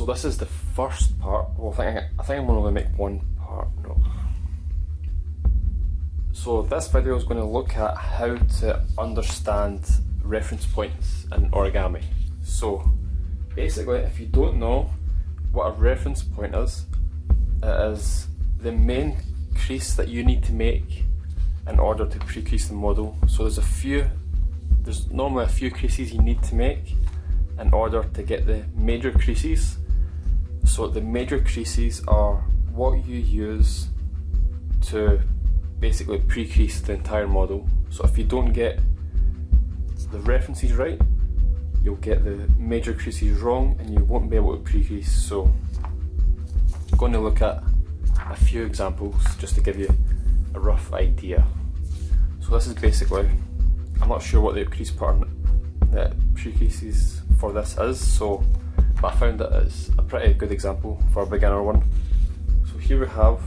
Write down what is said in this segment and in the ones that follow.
So this is the first part. Well, I think I'm only going to make one part. No. So this video is going to look at how to understand reference points in Origami. So basically, if you don't know what a reference point is, it is the main crease that you need to make in order to pre-crease the model. So there's normally a few creases you need to make in order to get the major creases. So the major creases are what you use to basically pre-crease the entire model. So if you don't get the references right, you'll get the major creases wrong and you won't be able to pre-crease. So I'm going to look at a few examples just to give you a rough idea. So this is basically, I'm not sure what the crease pattern that pre-creases for this is, but I found that it's a pretty good example for a beginner one. So here we have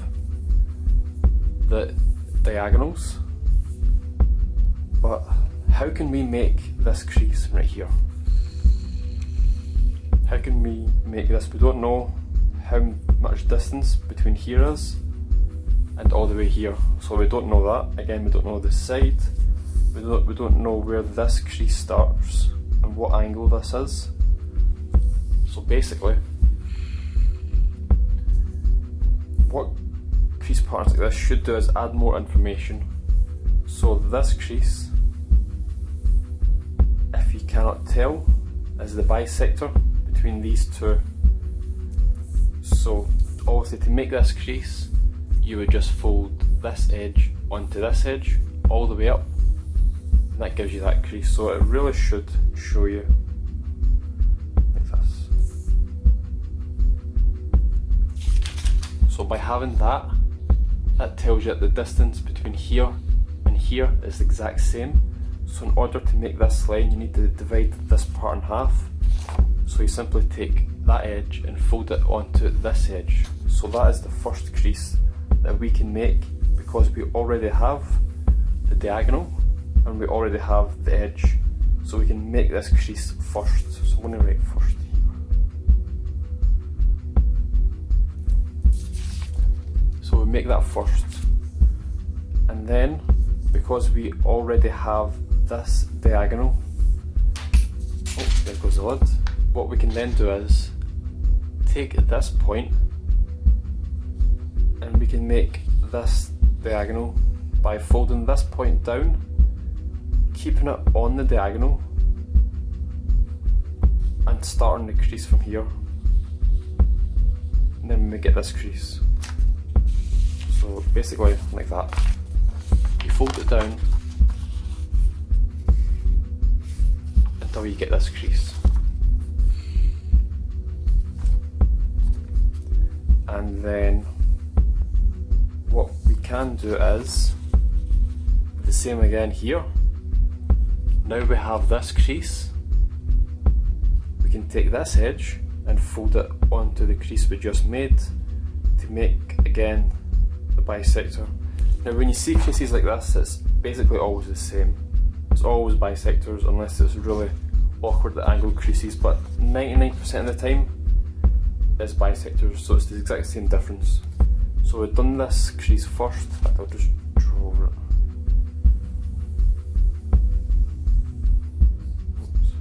the diagonals, but how can we make this crease right here? How can we make this? We don't know how much distance between here is and all the way here, so we don't know that. Again, we don't know the side, we don't know where this crease starts and what angle this is. So basically, what crease patterns like this should do is add more information. So this crease, if you cannot tell, is the bisector between these two. So obviously to make this crease, you would just fold this edge onto this edge all the way up, and that gives you that crease. So it really should show you like this. So by having that tells you that the distance between here and here is the exact same. So in order to make this line, you need to divide this part in half. So you simply take that edge and fold it onto this edge. So that is the first crease that we can make because we already have the diagonal and we already have the edge. So we can make this crease first. So I'm going to write first here. So we make that first. And then, because we already have this diagonal, oh, there goes the lid. What we can then do is take this point and we can make this diagonal by folding this point down, keeping it on the diagonal and starting the crease from here, and then we get this crease. So basically like that, you fold it down until you get this crease. And then what we can do is the same again here. Now we have this crease, we can take this edge and fold it onto the crease we just made to make again the bisector. Now when you see creases like this, it's basically always the same. It's always bisectors unless it's really awkward angled creases, but 99% of the time is bisectors, so it's the exact same difference. So we've done this crease first. In fact, I'll just draw over it. Oops.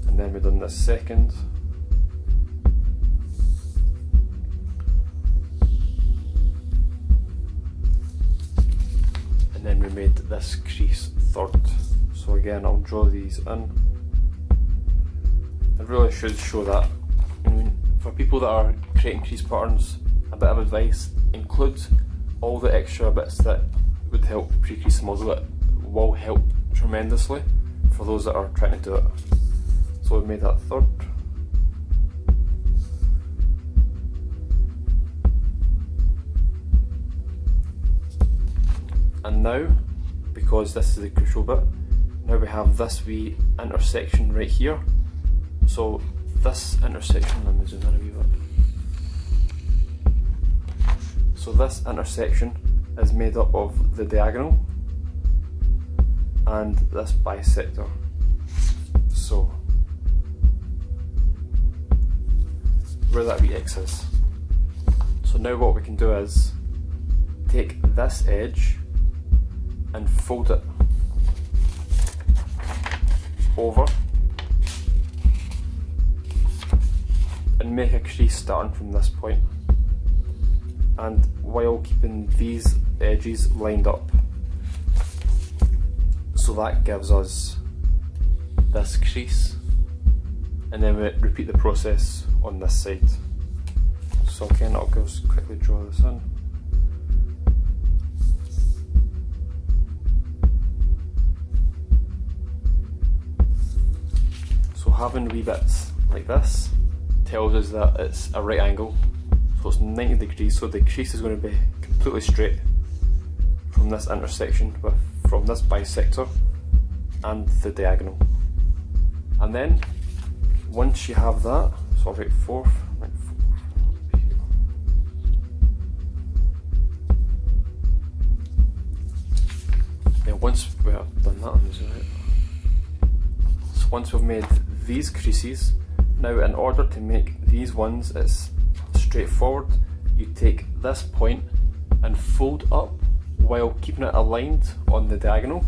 And then we've done this second. And then we made this crease third. So again, I'll draw these in. It really should show that. For people that are creating crease patterns, a bit of advice, include all the extra bits that would help pre-crease the model. It will help tremendously for those that are trying to do it. So we made that third. And now, because this is the crucial bit, now we have this wee intersection right here. So this intersection, let me zoom in a wee bit. So this intersection is made up of the diagonal and this bisector. So where that wee X is. So now what we can do is take this edge and fold it over and make a crease starting from this point, and while keeping these edges lined up. So that gives us this crease, and then we repeat the process on this side. So again, I'll just quickly draw this in. So having wee bits like this tells us that it's a right angle, so it's 90 degrees, so the crease is going to be completely straight from this intersection from this bisector and the diagonal. And then once you have that, so I'll write fourth, then once we have done that on this, right? So once we've made these creases, now in order to make these ones, it's straightforward. You take this point and fold up while keeping it aligned on the diagonal,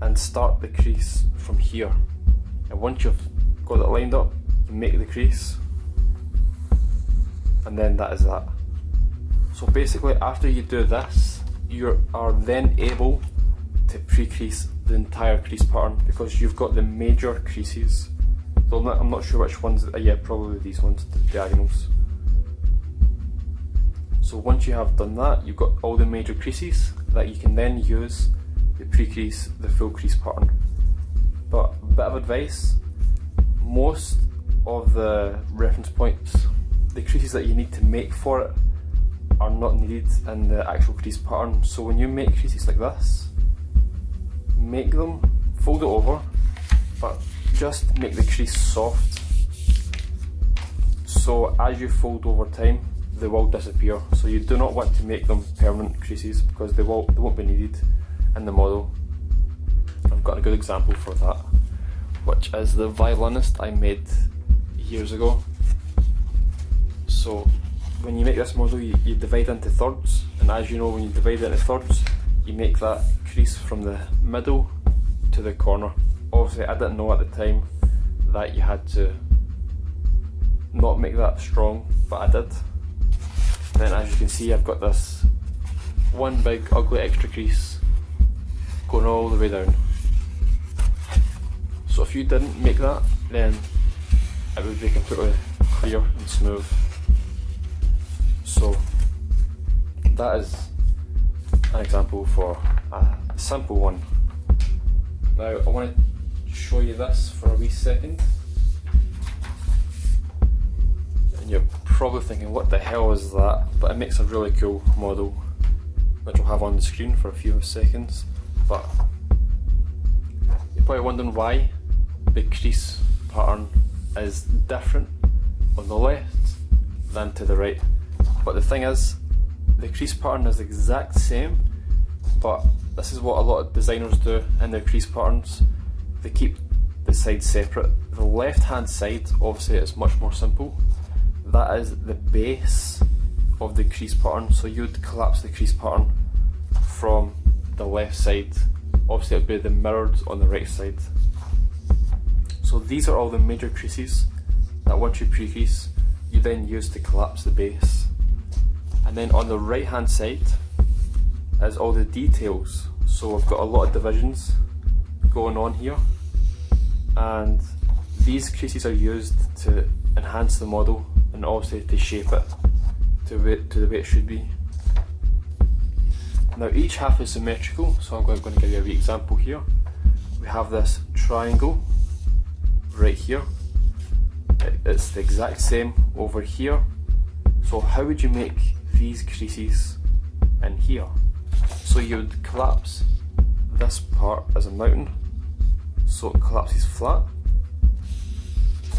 and start the crease from here. And once you've got it lined up, you make the crease, and then that is that. So basically, after you do this, you are then able to pre-crease the entire crease pattern, because you've got the major creases. So I'm not sure which ones, yeah, probably these ones, the diagonals. So once you have done that, you've got all the major creases that you can then use to pre-crease the full crease pattern. But a bit of advice, most of the reference points, the creases that you need to make for it, are not needed in the actual crease pattern. So when you make creases like this, make them, fold it over, but just make the crease soft, so as you fold over time they will disappear. So you do not want to make them permanent creases, because they won't be needed in the model. I've got a good example for that, which is the violinist I made years ago. So when you make this model, you divide into thirds, and as you know, when you divide into thirds, you make that crease from the middle to the corner. Obviously I didn't know at the time that you had to not make that strong, but I did. Then as you can see, I've got this one big ugly extra crease going all the way down. So if you didn't make that, then it would be completely clear and smooth. So that is an example for a simple one. Now I want to show you this for a wee second. And you're probably thinking, what the hell is that? But it makes a really cool model, which I'll have on the screen for a few seconds. But you're probably wondering why the crease pattern is different on the left than to the right. But the thing is, the crease pattern is the exact same, but this is what a lot of designers do in their crease patterns. They keep the sides separate. The left hand side obviously is much more simple. That is the base of the crease pattern, so you would collapse the crease pattern from the left side. Obviously it would be the mirrored on the right side. So these are all the major creases that once you pre-crease, you then use to collapse the base. And then on the right hand side is all the details. So I've got a lot of divisions going on here, and these creases are used to enhance the model and obviously to shape it to the way it should be. Now each half is symmetrical, so I'm going to give you a wee example here. We have this triangle right here. It's the exact same over here. So how would you make these creases in here? So you would collapse this part as a mountain, so it collapses flat,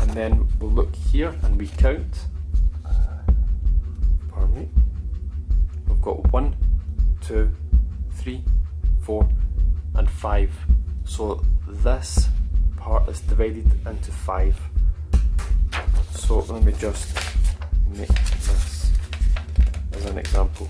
and then we'll look here and we count. Pardon me. We've got 1, 2, 3, 4 and 5. So this part is divided into 5. So So let me just make this as an example.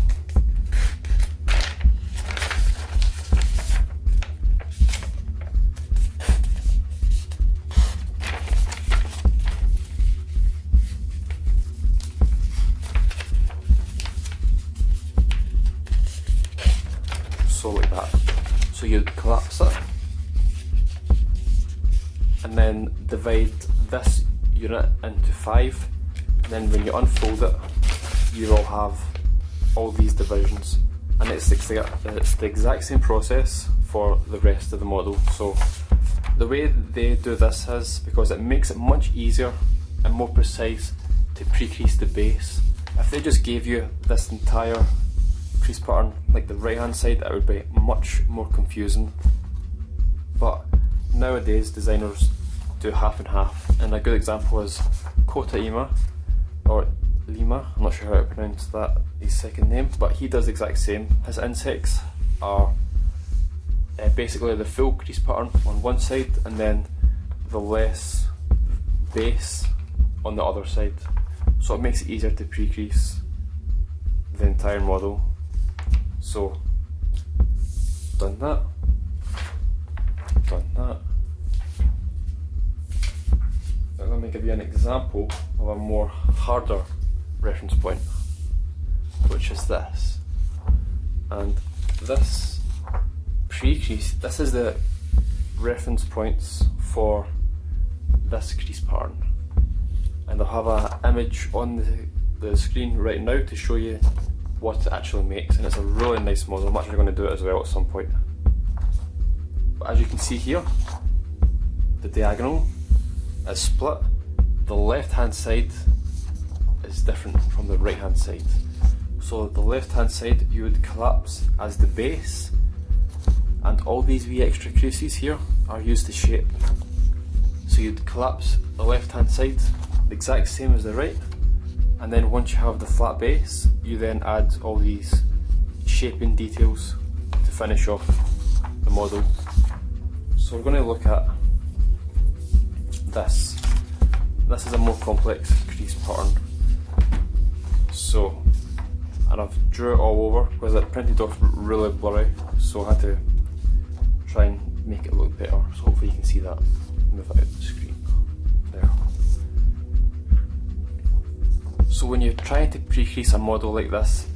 So like that. So you'd collapse it and then divide this unit into 5, and then when you unfold it you will have all these divisions, and it's the exact same process for the rest of the model. So the way they do this is because it makes it much easier and more precise to pre-crease the base. If they just gave you this entire crease pattern like the right hand side, it would be much more confusing, but nowadays designers do half and half, and a good example is Kota Ima, or Lima, I'm not sure how to pronounce that, his second name, but he does the exact same. His insects are basically the full crease pattern on one side and then the less base on the other side, so it makes it easier to pre-crease the entire model. So, done that, done that. Now let me give you an example of a more harder reference point, which is this. And this pre-crease, this is the reference points for this crease pattern. And I'll have an image on the screen right now to show you what it actually makes, and it's a really nice model. I'm actually going to do it as well at some point. But as you can see here, the diagonal is split. The left hand side is different from the right hand side. So the left hand side you would collapse as the base, and all these wee extra creases here are used to shape. So you'd collapse the left hand side the exact same as the right, and then once you have the flat base, you then add all these shaping details to finish off the model. So we're going to look at this. This is a more complex crease pattern. So, and I've drew it all over because it printed off really blurry, so I had to try and make it look better. So hopefully you can see that. Move it out the screen. There. So when you're trying to pre-crease a model like this,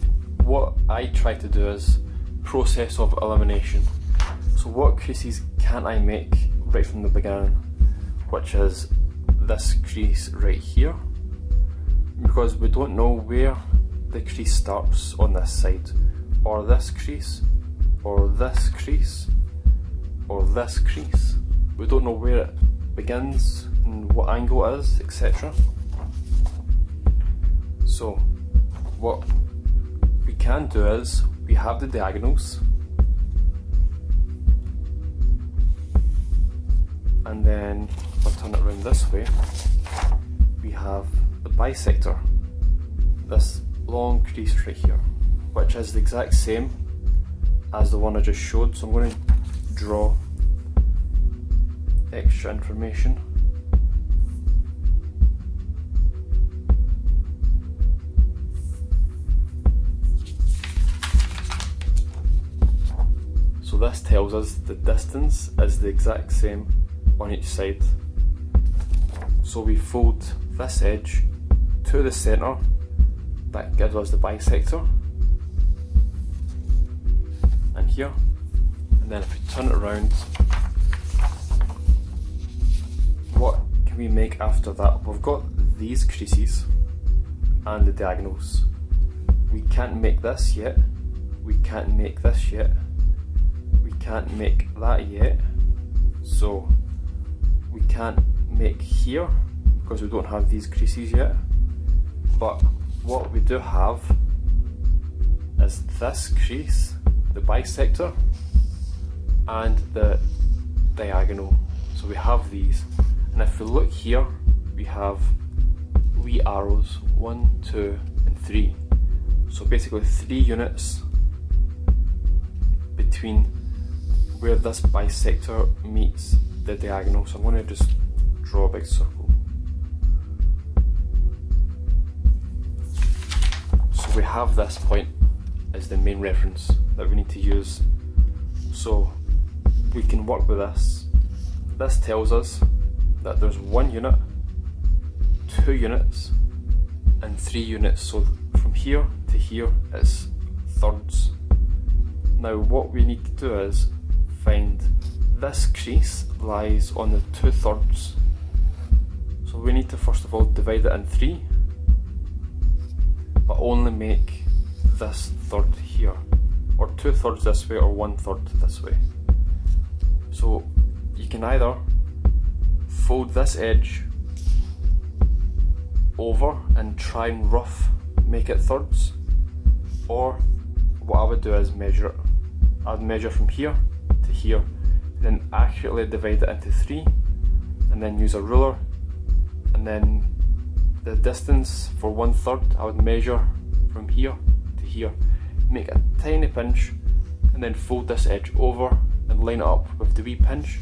what I try to do is process of elimination. So what creases can I make right from the beginning, which is this crease right here, because we don't know where the crease starts on this side, or this crease, or this crease, or this crease. We don't know where it begins and what angle it is, etc. So what we can do is we have the diagonals, and then if I turn it around this way, we have the bisector, this long crease right here, which is the exact same as the one I just showed. So I'm going to draw extra information. So this tells us the distance is the exact same on each side. So we fold this edge to the centre, that gives us the bisector, and here, and then if we turn it around, what can we make after that? We've got these creases and the diagonals. We can't make this yet, we can't make this yet, we can't make that yet, so we can't make here because we don't have these creases yet. But what we do have is this crease, the bisector, and the diagonal. So we have these, and if we look here, we have wee arrows, 1, 2, and 3. So basically 3 units between where this bisector meets the diagonal. So I'm going to just draw a big circle. we have this point as the main reference that we need to use. So we can work with this. This tells us that there's 1 unit, 2 units, and 3 units. So from here to here is thirds. Now what we need to do is find this crease lies on the 2/3. So we need to first of all divide it in 3, but only make this third here, or 2/3 this way or 1/3 this way. So you can either fold this edge over and try and rough make it thirds, or what I would do is measure it. I'd measure from here to here, then accurately divide it into 3, and then use a ruler, and then the distance for 1/3 I would measure from here to here, make a tiny pinch, and then fold this edge over and line it up with the wee pinch,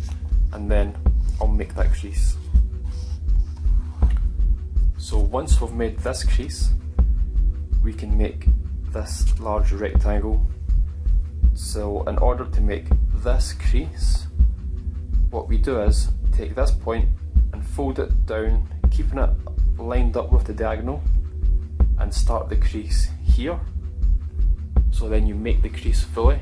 and then I'll make that crease. So once we've made this crease, we can make this large rectangle. So in order to make this crease, what we do is take this point and fold it down, keeping it lined up with the diagonal, and start the crease here. So then you make the crease fully,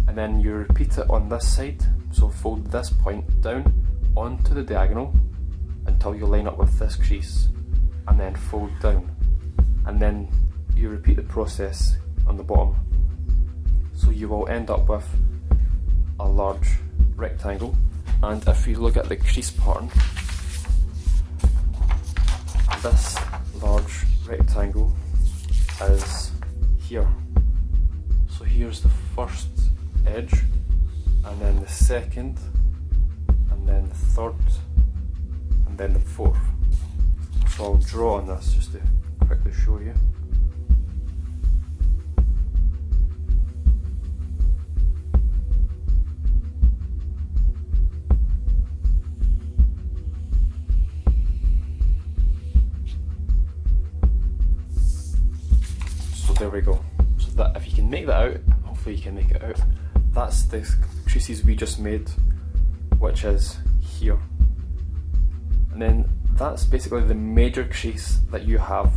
and then you repeat it on this side. So fold this point down onto the diagonal until you line up with this crease, and then fold down, and then you repeat the process on the bottom. So you will end up with a large rectangle. And if you look at the crease pattern, this large rectangle is here. So here's the first edge, and then the second, and then the third, and then the fourth. So I'll draw on this just to quickly show you. So there we go. So that if you can make that out, hopefully you can make it out. That's the creases we just made, which is here. And then that's basically the major crease that you have.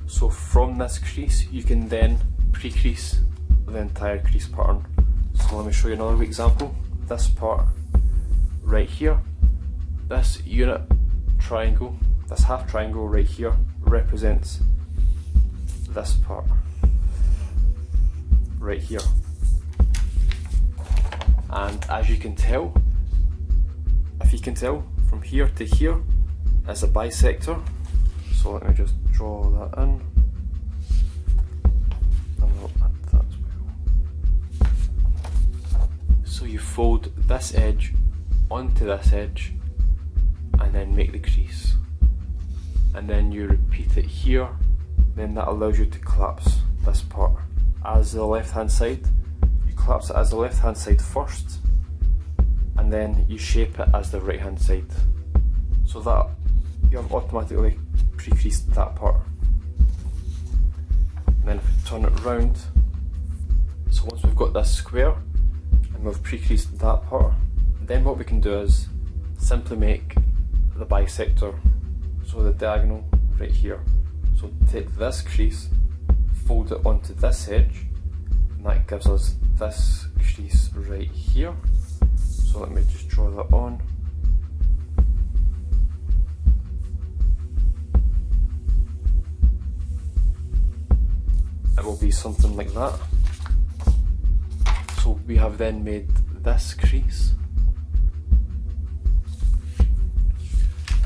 So from this crease you can then pre-crease the entire crease pattern. So let me show you another example. This part right here, this unit triangle, this half triangle right here represents this part right here. And as you can tell, if you can tell, from here to here is a bisector. So let me just draw that in. And I'll add that as well. So you fold this edge onto this edge and then make the crease. And then you repeat it here, then that allows you to collapse this part as the left hand side. You collapse it as the left hand side first, and then you shape it as the right hand side, so that you have automatically pre-creased that part. And then if we turn it round, so once we've got this square and we've pre-creased that part, then what we can do is simply make the bisector, so the diagonal right here. So take this crease, fold it onto this edge, and that gives us this crease right here. So let me just draw that on. It will be something like that. So we have then made this crease,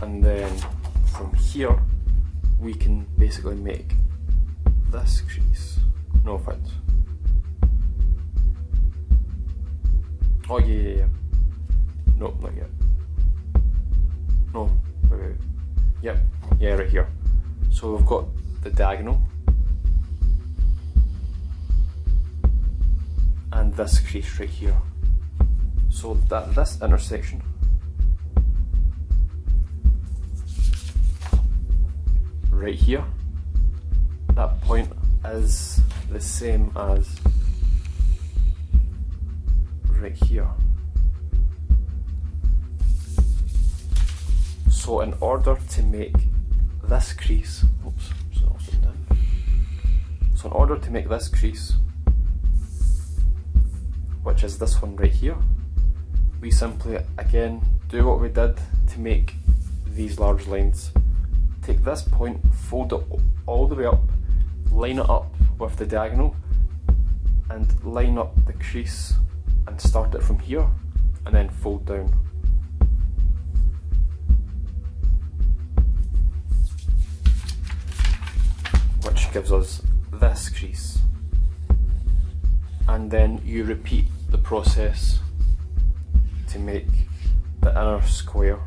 and then from here we can basically make this crease. No, in fact, oh yeah. Nope, not yet. No, wait. Yep, yeah, right here. So we've got the diagonal and this crease right here. So that this intersection right here, that point is the same as right here. So in order to make this crease, so in order to make this crease, which is this one right here, we simply again do what we did to make these large lines. Take this point, fold it all the way up, line it up with the diagonal, and line up the crease and start it from here, and then fold down. Which gives us this crease. And then you repeat the process to make the inner square.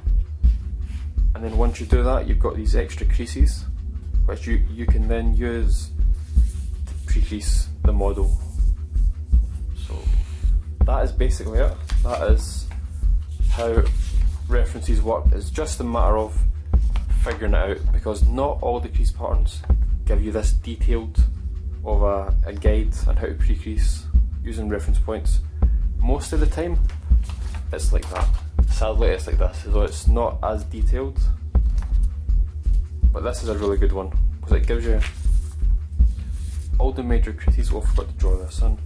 And then once you do that, you've got these extra creases, which you can then use to pre-crease the model. So that is basically it. That is how references work. It's just a matter of figuring it out, because not all the crease patterns give you this detailed of a guide on how to pre-crease using reference points. Most of the time it's like that. Sadly it's like this, so it's not as detailed, but this is a really good one because it gives you all the major creases. Oh, I forgot to draw this in,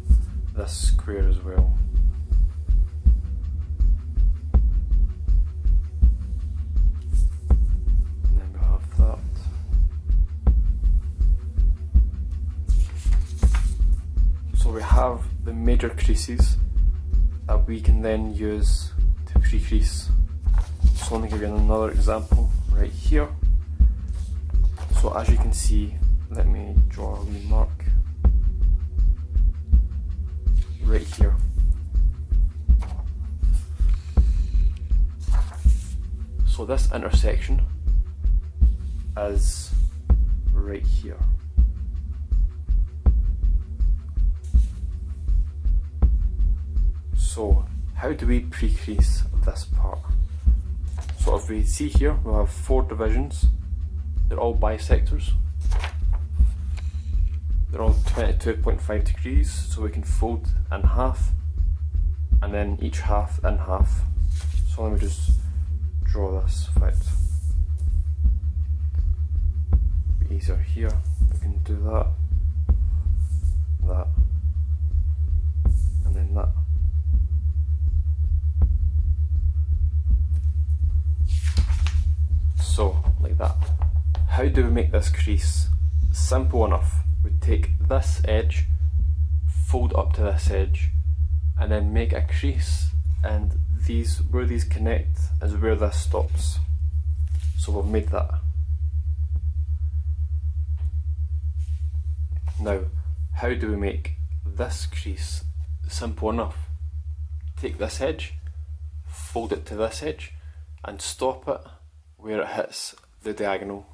this square as well. And then we have that. So we have the major creases that we can then use to pre-crease. So let me give you another example right here. So as you can see, let me draw a wee mark right here. So this intersection is right here. So how do we pre-crease this part? So if we see here, we'll have 4 divisions. They're all bisectors. They're all 22.5 degrees, so we can fold in half, and then each half in half. So let me just draw this effect. Be easier here. We can do that, that, and then that. So, like that. How do we make this crease? Simple enough. We take this edge, fold up to this edge, and then make a crease, and where these connect is where this stops. So we've made that. Now, how do we make this crease? Simple enough. Take this edge, fold it to this edge, and stop it where it hits the diagonal.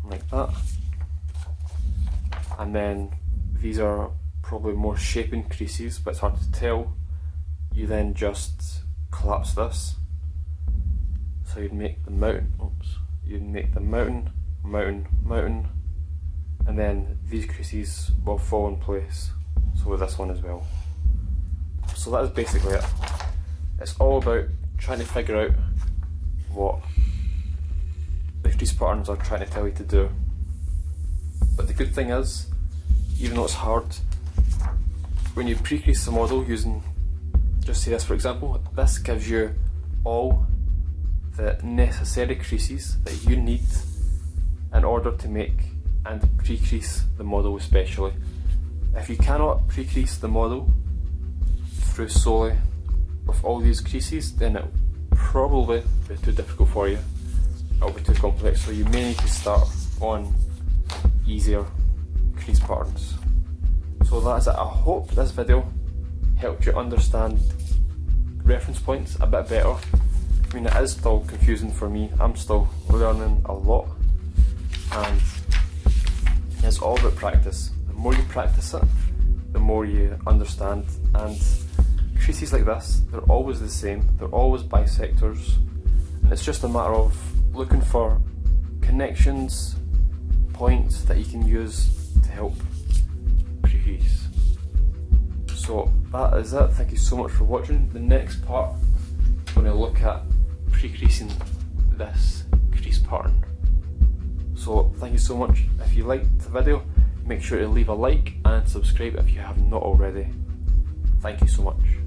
Like that. And then these are probably more shaping creases, but it's hard to tell. You then just collapse this. So you'd make the mountain, you'd make the mountain, mountain, mountain, and then these creases will fall in place. So with this one as well. So that is basically it. It's all about trying to figure out what the crease patterns are trying to tell you to do. But the good thing is, even though it's hard, when you pre-crease the model using, just say this for example, this gives you all the necessary creases that you need in order to make and pre-crease the model especially. If you cannot pre-crease the model through solely with all these creases, then it will probably be too difficult for you. It'll be too complex, so you may need to start on easier crease patterns. So that's it. I hope this video helped you understand reference points a bit better. I mean, it is still confusing for me. I'm still learning a lot, and it's all about practice. The more you practice it, the more you understand. And creases like this, they're always the same. They're always bisectors, and it's just a matter of looking for connections, points that you can use to help pre-crease. So that is it. Thank you so much for watching. The next part, I'm going to look at pre-creasing this crease pattern. So thank you so much. If you liked the video, make sure to leave a like and subscribe if you have not already. Thank you so much.